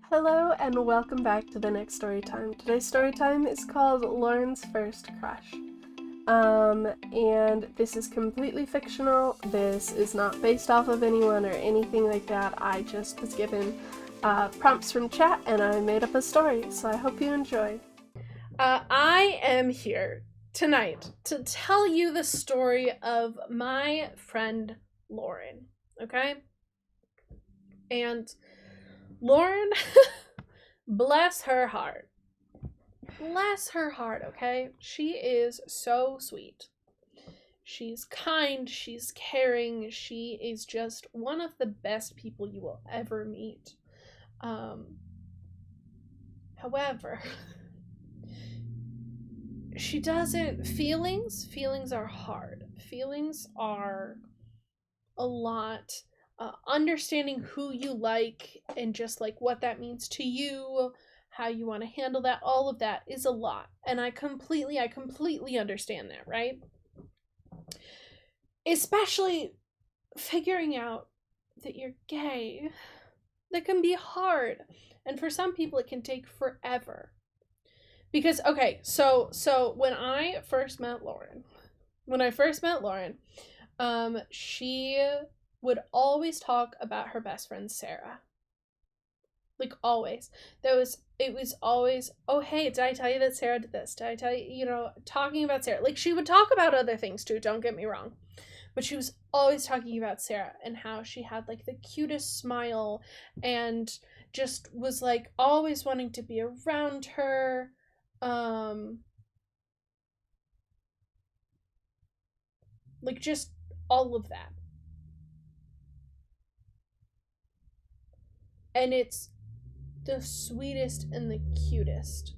Hello and welcome back to the next story time. Today's story time is called Lauren's First Crush. And this is completely fictional. This is not based off of anyone or anything like that. I just was given prompts from chat and I made up a story, so I hope you enjoy. I am here tonight to tell you the story of my friend Lauren, okay? And Lauren, bless her heart. Bless her heart, okay? She is so sweet. She's kind, she's caring, she is just one of the best people you will ever meet. However, she doesn't, feelings are hard. Feelings are a lot. Understanding who you like and just like what that means to you, how you want to handle that, all of that is a lot. And I completely understand that, right? Especially figuring out that you're gay. That can be hard. And for some people it can take forever. Because okay, so when I first met Lauren, she would always talk about her best friend Sarah. Like always. It was always, oh hey, did I tell you that Sarah did this? Did I tell you, talking about Sarah. Like she would talk about other things too, don't get me wrong. But she was always talking about Sarah and how she had like the cutest smile and just was like always wanting to be around her. Like just all of that. And it's the sweetest and the cutest.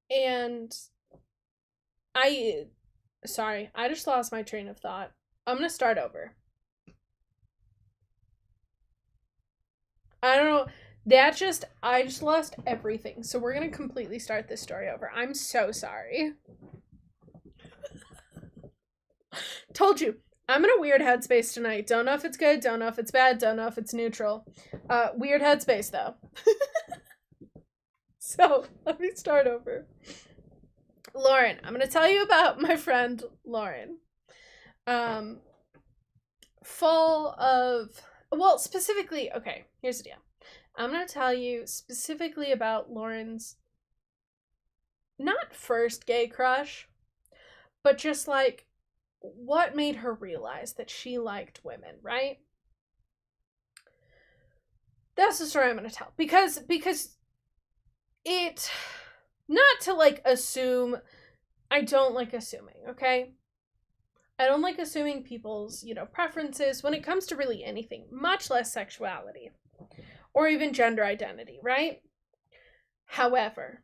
And I just lost my train of thought. I'm gonna start over. I don't know. I just lost everything. So we're gonna completely start this story over. I'm so sorry. Told you. I'm in a weird headspace tonight. Don't know if it's good, don't know if it's bad, don't know if it's neutral. Weird headspace though. So, let me start over. Lauren, I'm going to tell you about my friend Lauren. Specifically, okay, here's the deal. I'm going to tell you specifically about Lauren's not first gay crush, but just like what made her realize that she liked women, right? That's the story I'm going to tell. Because it, not to like assume, I don't like assuming, okay? I don't like assuming people's, preferences when it comes to really anything, much less sexuality or even gender identity, right? However,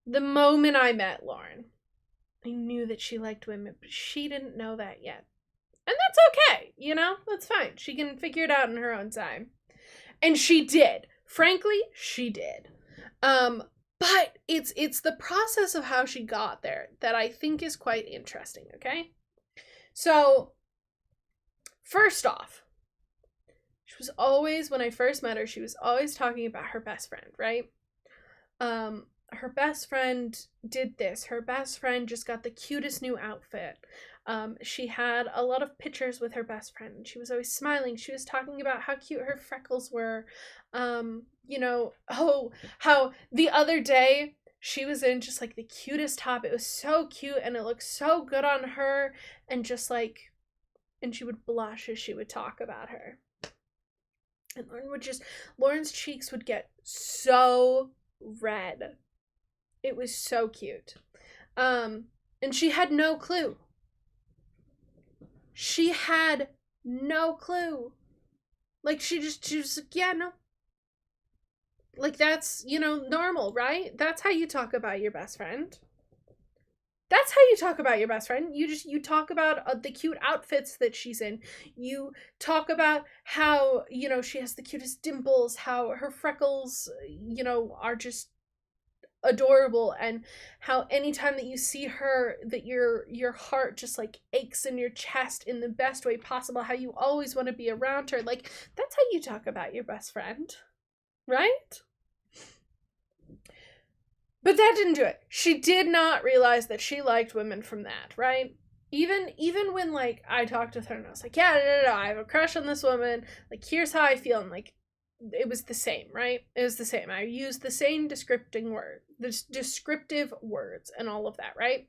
the moment I met Lauren, I knew that she liked women, but she didn't know that yet. And that's okay, that's fine. She can figure it out in her own time. And she did. Frankly, she did. But it's the process of how she got there that I think is quite interesting, okay? So, first off, when I first met her, she was always talking about her best friend, right? Her best friend did this. Her best friend just got the cutest new outfit. She had a lot of pictures with her best friend. She was always smiling. She was talking about how cute her freckles were. How the other day she was in just like the cutest top. It was so cute and it looked so good on her, and she would blush as she would talk about her. And Lauren's cheeks would get so red. It was so cute. And she had no clue. She had no clue. Like, she was like, yeah, no. Like, that's, normal, right? That's how you talk about your best friend. That's how you talk about your best friend. You talk about the cute outfits that she's in. You talk about how, she has the cutest dimples, how her freckles, are just adorable, and how anytime that you see her, that your heart just like aches in your chest in the best way possible, how you always want to be around her. Like, that's how you talk about your best friend, right? But that didn't do it. She did not realize that she liked women from that, right? Even when like I talked with her and I was like, yeah, no, I have a crush on this woman, like here's how I feel, and like it was the same, right? It was the same. I used the same descriptive words and all of that, right?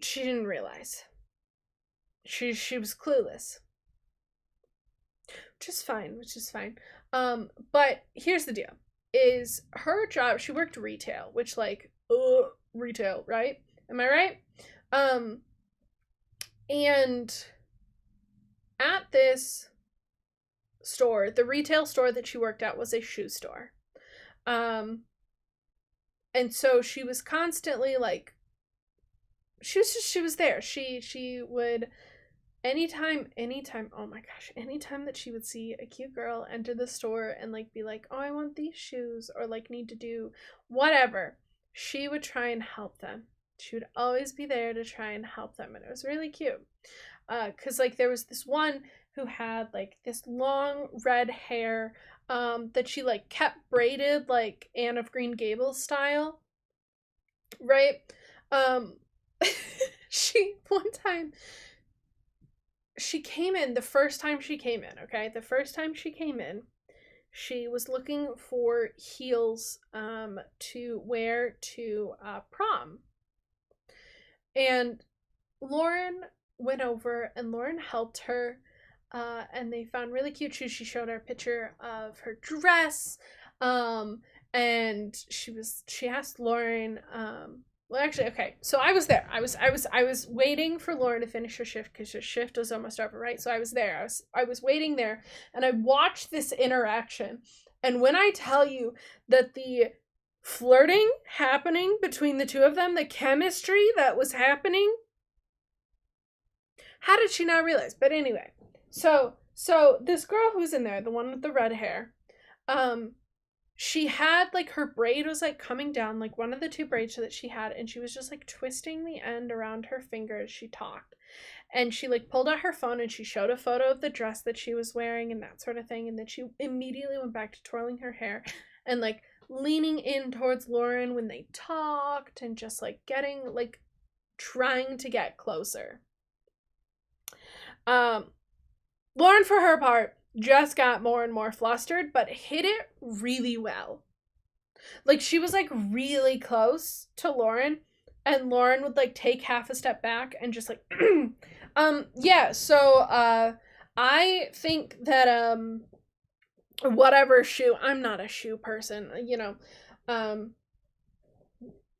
She didn't realize. She was clueless. Which is fine. But here's the deal. Is her job, she worked retail, which like retail, right? Am I right? And at this store, the retail store that she worked at was a shoe store. And so she was constantly like, she was there. She would anytime, oh my gosh, anytime that she would see a cute girl enter the store and like be like, oh, I want these shoes, or like need to do whatever, she would try and help them. She would always be there to try and help them, and it was really cute. Cause like there was this one who had like this long red hair that she like kept braided like Anne of Green Gables style, right? She one time she came in, the first time she came in, okay? The first time she came in, she was looking for heels to wear to prom. And Lauren went over and Lauren helped her, and they found really cute shoes. She showed her a picture of her dress, and she asked Lauren, well, actually, okay. So I was there. I was waiting for Lauren to finish her shift because her shift was almost over, right? So I was there. I was waiting there, and I watched this interaction. And when I tell you that the flirting happening between the two of them, the chemistry that was happening, how did she not realize? But anyway, so this girl who's in there, the one with the red hair, she had like her braid was like coming down, like one of the two braids that she had, and she was just like twisting the end around her finger as she talked. And she like pulled out her phone and she showed a photo of the dress that she was wearing and that sort of thing. And then she immediately went back to twirling her hair and like leaning in towards Lauren when they talked and just like getting like trying to get closer. Lauren, for her part, just got more and more flustered, but hit it really well. Like, she was like really close to Lauren, and Lauren would like take half a step back and just like yeah, so I think that whatever shoe, I'm not a shoe person, you know,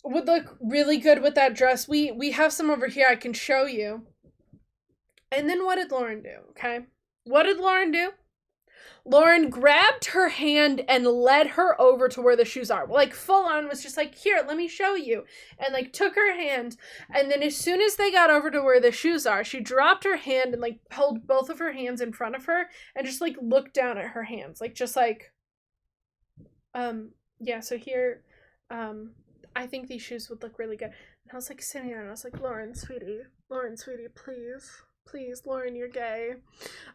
would look really good with that dress. We have some over here I can show you. And then what did Lauren do? Okay, what did Lauren do? Lauren grabbed her hand and led her over to where the shoes are. Like, full on was just like, here, let me show you. And, like, took her hand. And then as soon as they got over to where the shoes are, she dropped her hand and, like, held both of her hands in front of her and just, like, looked down at her hands. Like, just like, yeah, so here, I think these shoes would look really good. And I was, like, sitting there and I was like, Lauren, sweetie, please. Please, Lauren, you're gay.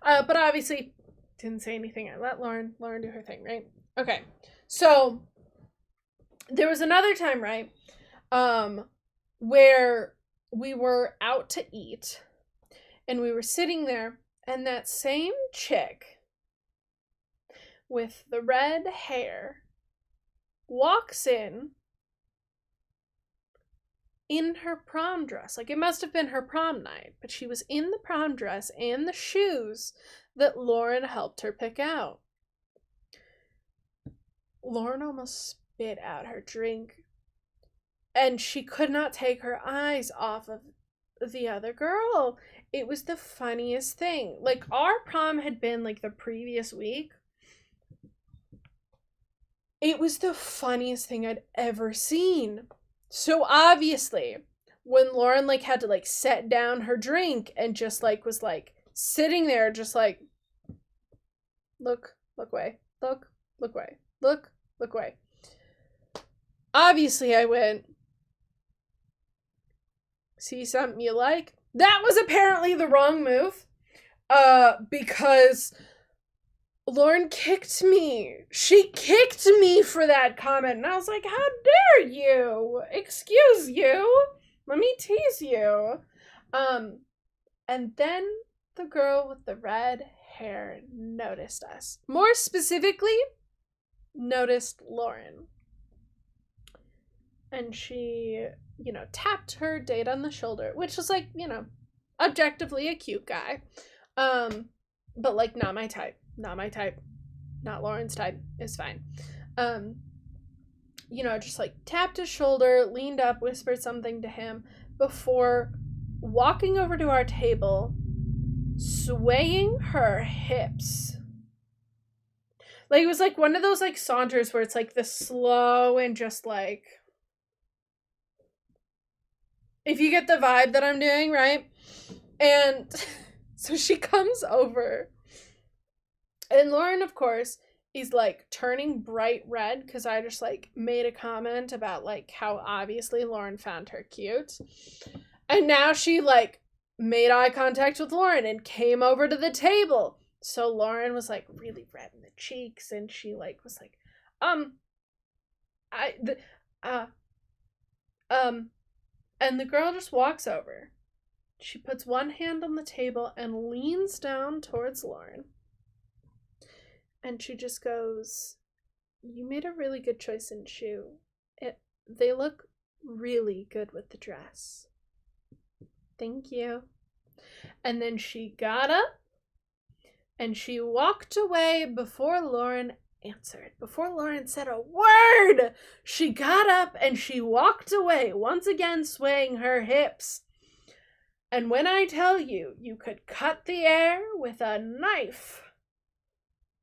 But obviously didn't say anything. I let Lauren do her thing, right? Okay. So there was another time, right? Where we were out to eat and we were sitting there and that same chick with the red hair walks in her prom dress. Like, it must have been her prom night, but she was in the prom dress and the shoes that Lauren helped her pick out. Lauren almost spit out her drink, and she could not take her eyes off of the other girl. It was the funniest thing. Like, our prom had been like the previous week. It was the funniest thing I'd ever seen. So obviously, when Lauren like had to like set down her drink and just like was like sitting there just like, look away, look away, look away. Obviously, I went, see something you like? That was apparently the wrong move. Because Lauren kicked me. She kicked me for that comment. And I was like, how dare you? Excuse you. Let me tease you. And then the girl with the red hair noticed us. More specifically, noticed Lauren. And she, tapped her date on the shoulder, which was like, objectively a cute guy. But like not my type. Not my type. Not Lauren's type. It's fine. Just like tapped his shoulder, leaned up, whispered something to him before walking over to our table, swaying her hips. Like it was like one of those like saunters where it's like the slow and just like, if you get the vibe that I'm doing, right? And so she comes over. And Lauren, of course, is like turning bright red because I just like made a comment about like how obviously Lauren found her cute. And now she like made eye contact with Lauren and came over to the table. So Lauren was like really red in the cheeks and she like was like, and the girl just walks over. She puts one hand on the table and leans down towards Lauren. And she just goes, you made a really good choice in shoe. They look really good with the dress. Thank you. And then she got up and she walked away before Lauren answered. Before Lauren said a word, she got up and she walked away, once again swaying her hips. And when I tell you, you could cut the air with a knife.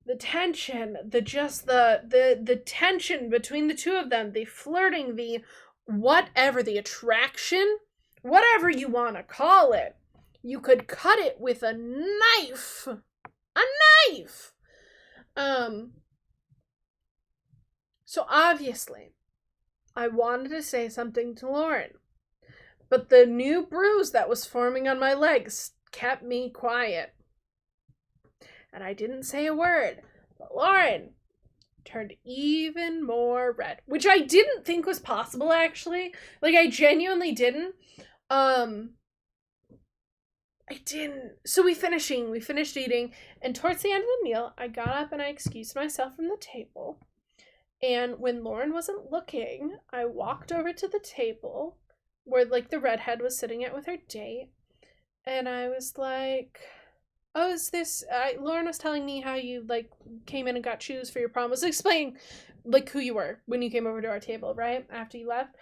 The tension, the tension between the two of them, the flirting, the whatever, the attraction, whatever you want to call it, you could cut it with a knife. A knife! So obviously, I wanted to say something to Lauren, but the new bruise that was forming on my legs kept me quiet. And I didn't say a word, but Lauren turned even more red, which I didn't think was possible, actually. Like, I genuinely didn't. I didn't. So we finished eating, and towards the end of the meal, I got up and I excused myself from the table. And when Lauren wasn't looking, I walked over to the table where, like, the redhead was sitting at with her date, and I was like, oh, is this, Lauren was telling me how you, like, came in and got shoes for your prom. Was explaining, like, who you were when you came over to our table, right? After you left.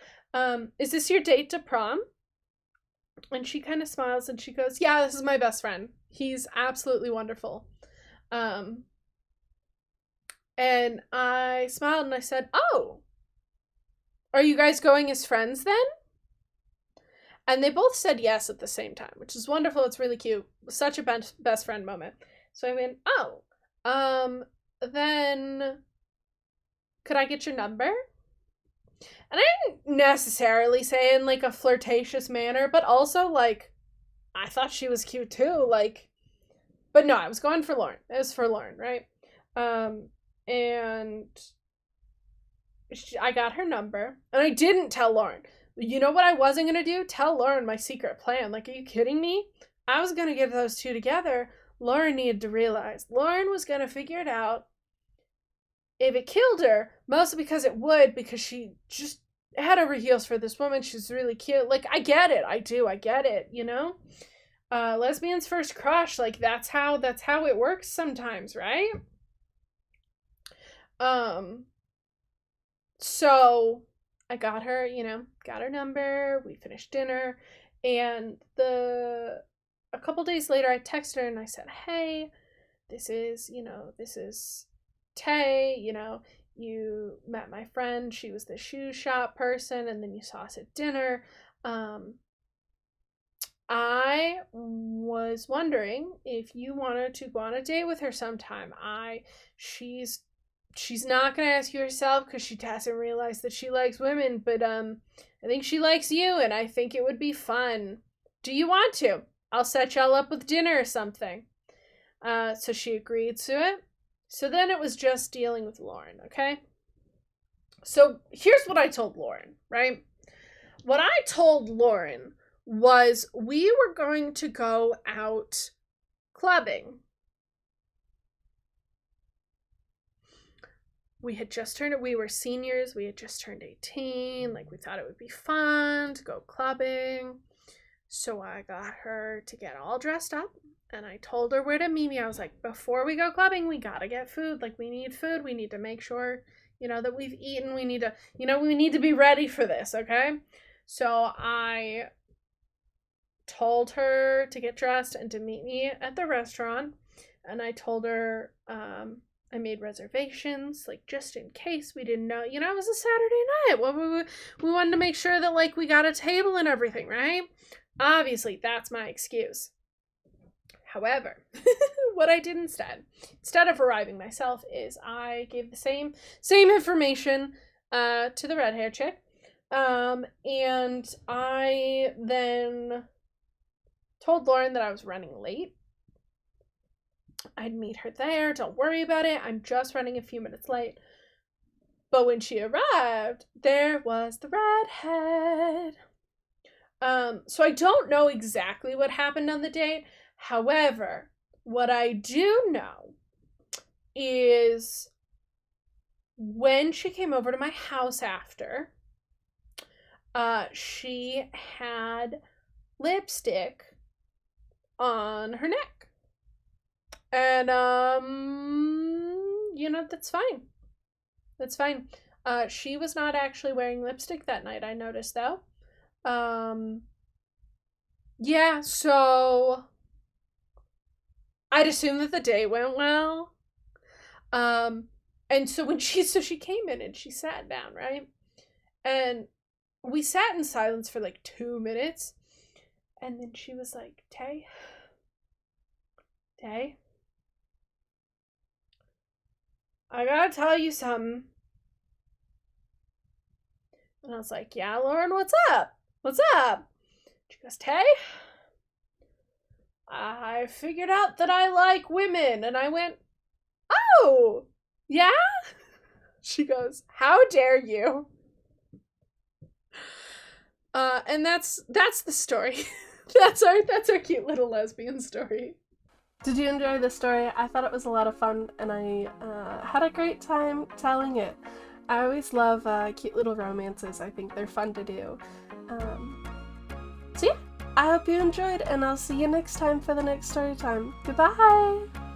Is this your date to prom? And she kind of smiles and she goes, yeah, this is my best friend. He's absolutely wonderful. And I smiled and I said, oh, are you guys going as friends then? And they both said yes at the same time, which is wonderful. It's really cute. Such a best friend moment. So I went, oh, then could I get your number? And I didn't necessarily say in like a flirtatious manner, but also like, I thought she was cute too. Like, but no, I was going for Lauren. It was for Lauren, right? And I got her number, and I didn't tell Lauren. You know what I wasn't going to do? Tell Lauren my secret plan. Like, are you kidding me? I was going to get those two together. Lauren needed to realize. Lauren was going to figure it out. If it killed her, mostly because it would, because she just head over heels for this woman. She's really cute. Like, I get it. I do. I get it, you know? Lesbian's first crush. Like, that's how it works sometimes, right? So I got her, got her number, we finished dinner, and a couple days later I texted her and I said, hey, this is Tay, you met my friend, she was the shoe shop person, and then you saw us at dinner. I was wondering if you wanted to go on a date with her sometime. She's she's not gonna ask you herself because she hasn't realized that she likes women, but I think she likes you, and I think it would be fun. Do you want to? I'll set y'all up with dinner or something. So she agreed to it. So then it was just dealing with Lauren, okay? So here's what I told Lauren, right? What I told Lauren was we were going to go out clubbing. We were seniors, we had just turned 18, like we thought it would be fun to go clubbing. So I got her to get all dressed up, and I told her where to meet me. I was like, before we go clubbing, we gotta get food. Like, we need food, we need to make sure, that we've eaten, we need to, we need to be ready for this, okay? So I told her to get dressed and to meet me at the restaurant, and I told her, I made reservations, like, just in case we didn't know. It was a Saturday night. Well, we wanted to make sure that, like, we got a table and everything, right? Obviously, that's my excuse. However, what I did instead of arriving myself, is I gave the same information to the red hair chick. And I then told Lauren that I was running late. I'd meet her there. Don't worry about it. I'm just running a few minutes late. But when she arrived, there was the redhead. So I don't know exactly what happened on the date. However, what I do know is when she came over to my house after, she had lipstick on her neck. And, that's fine. That's fine. She was not actually wearing lipstick that night, I noticed, though. Yeah, so I'd assume that the day went well. And so when she came in and she sat down, right? And we sat in silence for like 2 minutes. And then she was like, Tay, I gotta tell you something. And I was like, yeah, Lauren, what's up? She goes, Tay, I figured out that I like women. And I went, oh, yeah? She goes, how dare you? And that's the story. that's our cute little lesbian story. Did you enjoy this story? I thought it was a lot of fun, and I had a great time telling it. I always love cute little romances. I think they're fun to do. So yeah, I hope you enjoyed, and I'll see you next time for the next story time. Goodbye!